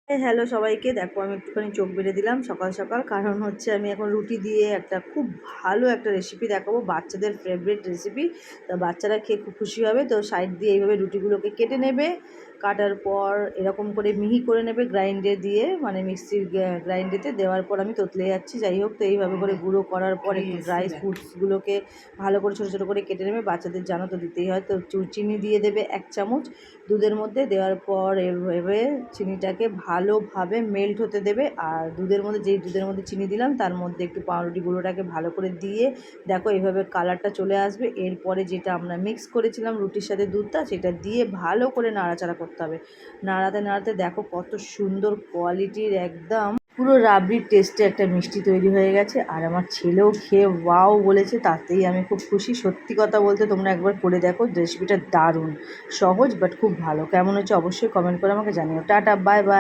Hello সবাইকে, দেখো আমি একটুখানি চোখ বেঁধে দিলাম সকাল সকাল, কারণ হচ্ছে আমি এখন রুটি দিয়ে একটা খুব ভালো একটা রেসিপি দেখাবো, বাচ্চাদের ফেভারিট রেসিপি। তো বাচ্চারা খেয়ে খুব খুশি হবে। তো সাইড দিয়ে এইভাবে রুটিগুলোকে কেটে নেবে, কাটার পর এরকম করে মিহি করে নেবে গ্রাইন্ডে দিয়ে, মানে মিক্সির গ্রাইন্ডেতে দেওয়ার পর আমি তোতলে যাচ্ছি, যাই হোক। তো এইভাবে করে গুঁড়ো করার পর একটু ড্রাই ফ্রুটসগুলোকে ভালো করে ছোটো ছোটো করে কেটে নেবে, বাচ্চাদের জানো তো দিতেই হয়। তো চিনি দিয়ে দেবে 1 চামচ দুধের মধ্যে, দেওয়ার পর এভাবে চিনিটাকে ভালোভাবে মেল্ট হতে দেবে। আর দুধের মধ্যে, যেই দুধের মধ্যে চিনি দিলাম তার মধ্যে একটু পাউরুটি গুঁড়োটাকে ভালো করে দিয়ে দেখো এইভাবে কালারটা চলে আসবে। এরপরে যেটা আমরা মিক্স করেছিলাম রুটির সাথে দুধটা, সেটা দিয়ে ভালো করে নাড়াচাড়া করতে হবে। নাড়াতে নাড়াতে দেখো কত সুন্দর কোয়ালিটির, একদম পুরো রাবড়ির টেস্টে একটা মিষ্টি তৈরি হয়ে গেছে। আর আমার ছেলেও খেয়ে ওয়াও বলেছে, তাতেই আমি খুব খুশি। সত্যি কথা বলতে তোমরা একবার করে দেখো, রেসিপিটা দারুণ সহজ বাট খুব ভালো। কেমন হচ্ছে অবশ্যই কমেন্ট করে আমাকে জানিও। Tata, bye bye.